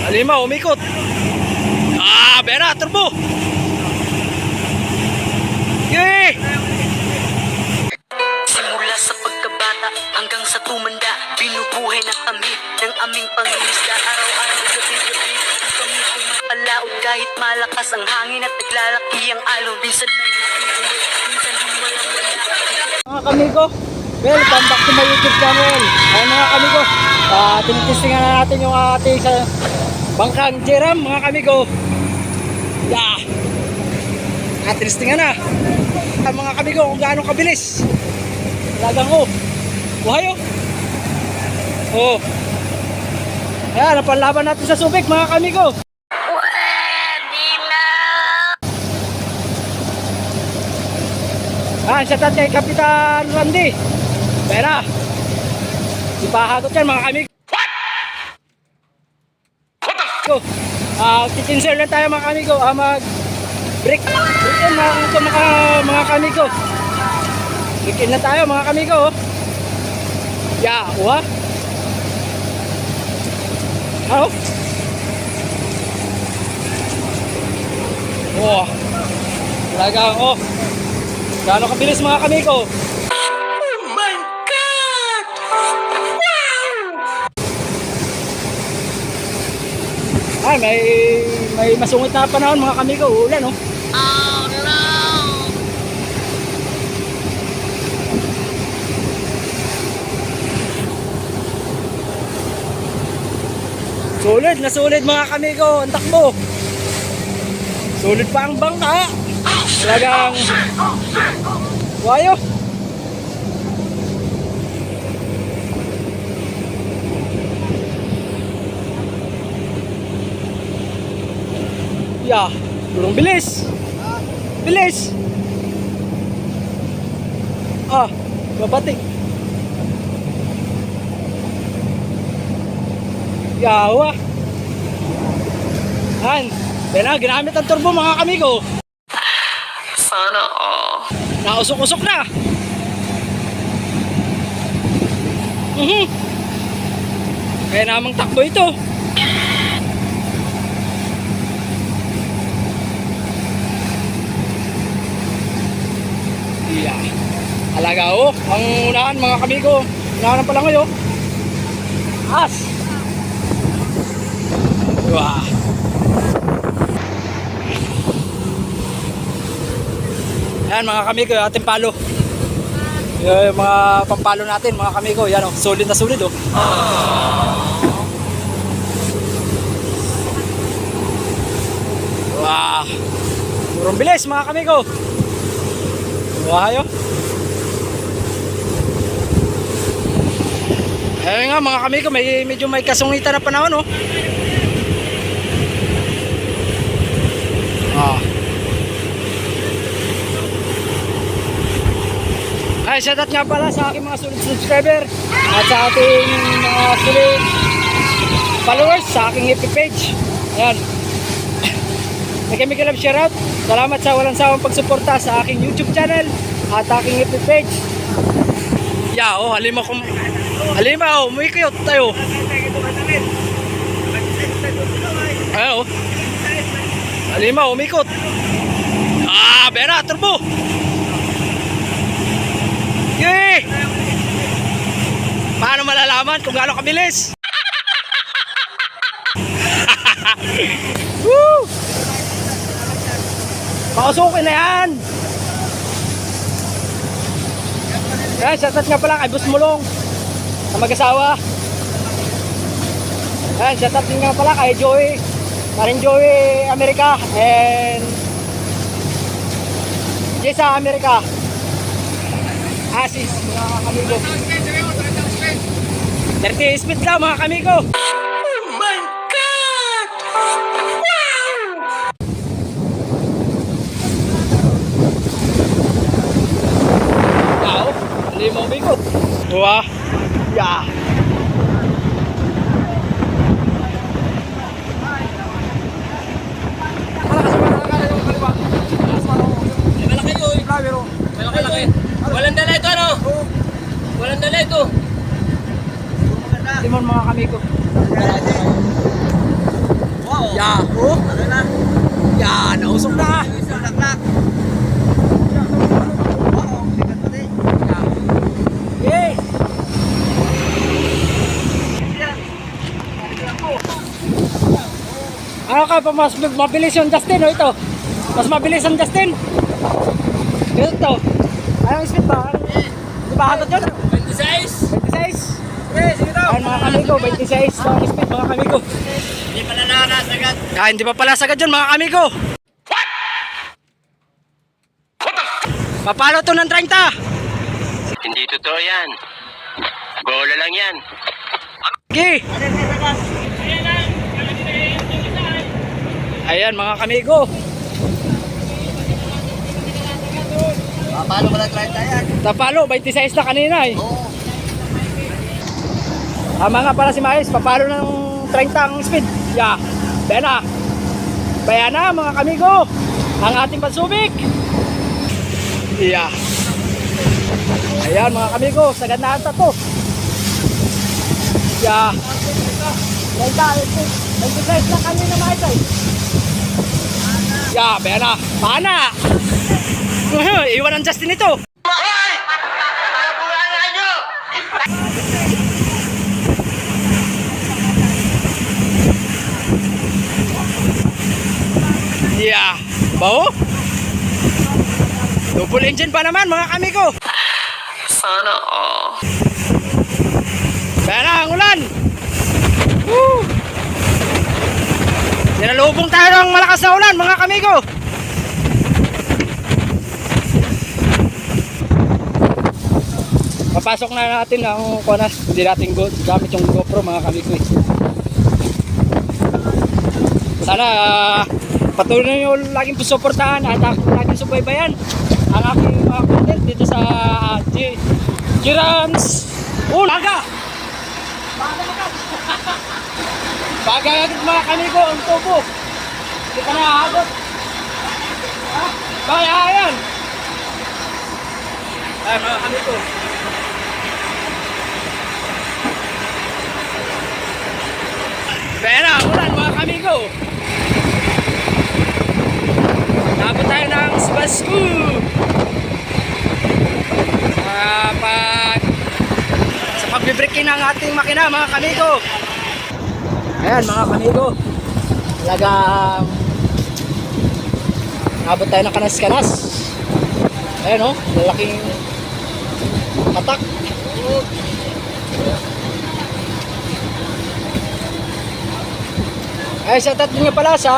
Alima, umikot. Bera, turbo. Yay! Simula sa pagkabata hanggang sa tumanda, binubuhay na kami ng aming pangingisda. Araw-araw, gabi-gabi, kami pumapalaot kahit malakas ang hangin at naglalaki ang alon. Minsan may nakiuwi, minsan din walang wala. Mga kamigo, welcome back to my YouTube channel. Ayan mga kamigo, tinitestingan na natin yung ating sa bangkang jeram mga kamigo. Tinitestingan na mga kamigo kung gaano kabilis. Talagang buhay ayan, napanlaban natin sa Subic mga kamigo. Shout out kay Kapitan Randy. Pera. Ipahagot yan mga kamigo. Titinser lang tayo mga kamigo. Break in mga kamigo. Break in na tayo mga kamigo. Talagang gaano kabilis mga kamigo. Oh my God! Wow! May masungit na panahon mga kamigo. Ulan Oh no! Sulit na sulit mga kamigo. Ang takbo. Sulit pa ang bangka. Talagang wayo. Durong bilis. Bilis. Mabatik. Kaya ginamit ang turbo mga kamigo. Sana all. Nausok-usok na. Kaya namang takbo ito. Alaga ang unahan mga kamigo. Unahan pa lang ngayon. Yan mga kamigo, ating palo. Yung mga pampalo natin mga kamigo. Yan solid na solid Purong bilis mga kamigo. Ayun nga mga kamigo, medyo may kasungitan na panahon shoutout nga pala sa aking mga sulit subscriber at sa ating mga sulit followers sa aking FB page. Ayan. Nagkami shoutout. Salamat sa walang sawang pagsuporta sa aking YouTube channel at aking FB page. Halima, umikot tayo. Halima, umikot. Bera, turbo. Yay! Paano malalaman kung gaano kabilis? Pausukin na yan. Shoutout nga pala kay Boss Mulong na mag-asawa. Shoutout nga pala kay Joey, Maring Joey America and Jessa America. Asis mga kamigo. 30 speed lang mga kamigo. Oh my God! Wow! Hindi mo bigot. Walang dala ito Walang dala ito. Timon mga kamigo. Yeah, oh. Yan, nausok na. Okay. Ano ka pa mas mabilis yung Justin o ito? Mas mabilis ang Justin? Ito. Anong speed ba? Di ba agad yun? 26! 26? Sige daw! Ayan mga kamigo, 26 na ang speed mga kamigo. Hindi pala nakakasagad. Ah, hindi pa pala sagad yun mga kamigo. Papalo to ng 30. Hindi totoo yan. Bola lang yan. Okay. Ayan mga kamigo. Paano pala 30 yan? Napalo, 26 na kanina eh. Oo. Tama nga pala si Mais, papalo ng 30 ang speed. Yeah. Bayana. Bayana mga kamigo. Ang ating pansubik. Yeah. Ayan mga kamigo, sagad na ata to. Yeah. 26 na kanina Mais ay. Yeah, bayana. Pana. Iwan ang Justin ito. Yeah. Baho? Double engine pa naman mga kamigo. Sana all. Kaya na ang ulan. Woo! Sinalubong tayo ng malakas na ulan mga kamigo. Papasok na natin ang kunas. Hindi natin gamit yung GoPro mga kamigo eh. Sana patuloy nyo laging suportahan at laging subaybayan ang aking mga content dito sa Jirams. Oh, laga! Baga agad mga kamigo ang tubo. Hindi pa nakahabot. Kaya yan. Ay mga kamigo. Pera, ulan mga kamigo. Tapos tayo ng Sibasku. Sa pagbibrikin ng ating makina mga kamigo. Ayan mga kamigo. Talagang abot tayo ng kanas-kanas. Ayan o, lalaking patak. Ay, shoutout nyo pala sa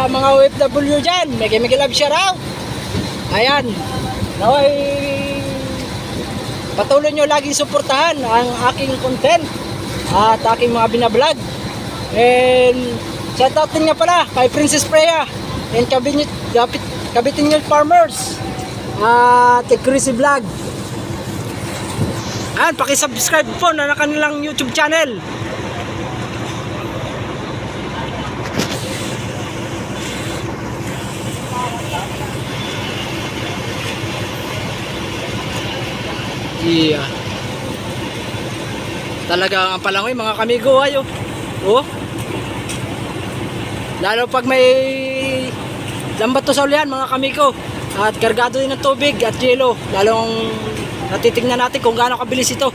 mga OFW dyan. Mega love shout out. Ayan. Naway patuloy nyo laging suportahan ang aking content at aking mga binablog. And shoutout din nga pala kay Princess Freya and Kabitin Farmers at Chrissy Vlog. Ayan, pakisubscribe po na kanilang YouTube channel. Yeah. Talaga ang palangoy mga kamigo ayo. Oh. Lalo pag may lambat to sa ulihan mga kamigo at kargado din ng tubig at yelo, lalong natitingnan natin kung gaano kabilis ito.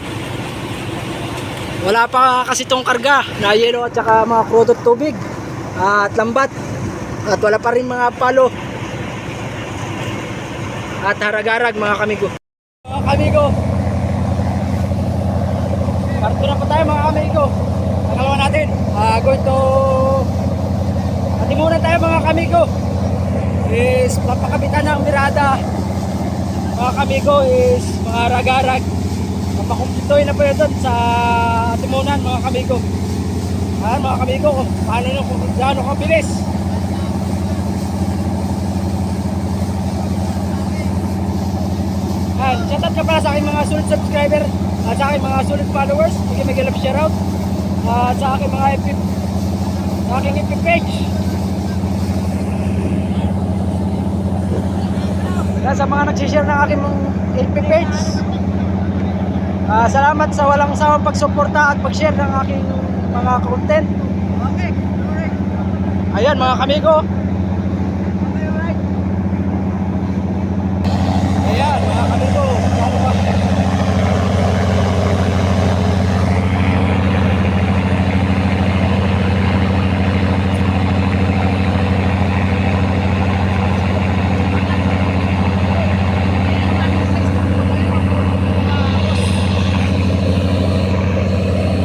Wala pa kasi itong karga na yelo at saka mga crudo at tubig at lambat at wala pa rin mga palo at haragarag mga kamigo. Mga kamigo, parto na pa tayo mga kamigo. Nakalawa natin. Going to Atimunan tayo mga kamigo. Is papakabitan ng mirada. Mga kamigo is mga ragarag. Papakumpitoy na po yun doon sa Atimunan mga kamigo. Ayan mga kamigo, paano nyo kung gaano kabilis. Ayan, shoutout ka pala sa aking mga sulit subscriber at sa aking mga sulit followers. Sige, may love shoutout. At sa aking mga sa aking FB page. At sa mga nagsishare ng aking FB page. Salamat sa walang sawang pagsuporta at pag-share ng aking mga content. Ayan mga kamigo. Ayan mga kamigo. Ano ba?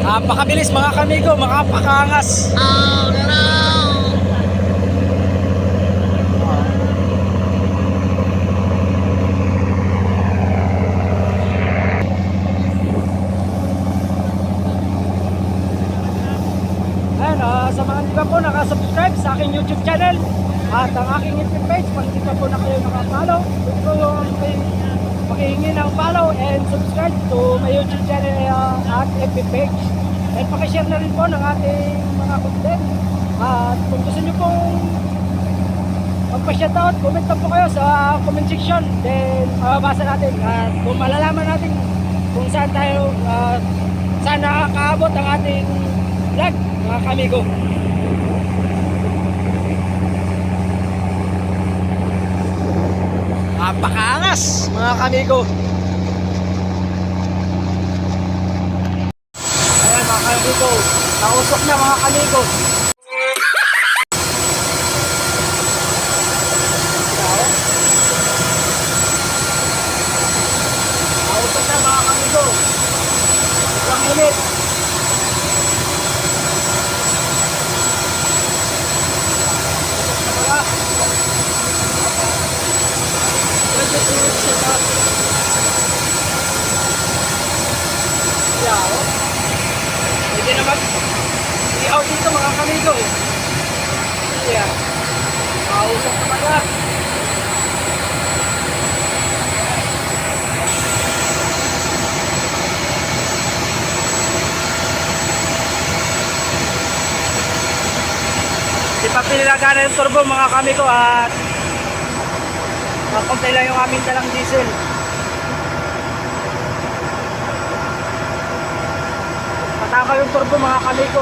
Napakabilis mga kamigo, makapakangas. Oh no! Ayan, sa mga hindi pa po nakasubscribe sa aking YouTube channel at ang aking FB page, pag hindi pa po na kayo nakapollow, huwag po pakihingi ng follow and subscribe to my YouTube channel at FB page. And pakishare na rin po ng ating mga content. At kung gusto nyo pong magpa-shoutout, comment lang po kayo sa comment section. Then mababasa natin at kung malalaman natin kung saan tayo, saan nakakaabot ang ating vlog, mga kamigo. Napakaangas mga kamigo. Ayan mga kamigo, nausok na mga kamigo. Nausok na mga kamigo. Isang init. Pwede na mag-i-out dito mga kamigo. Yeah. Mausap na pala. Di pa pinilagana yung turbo mga kamigo at makumpay lang yung aming dalang diesel. Patakaw yung turbo mga kamigo.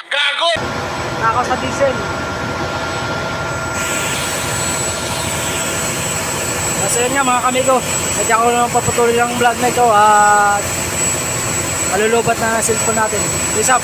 Gago! Nakaw sa diesel. Kasi yun nga mga kamigo, sadya ko naman papatuloy ng vlog na ito at malulubat na cellphone natin. Peace up!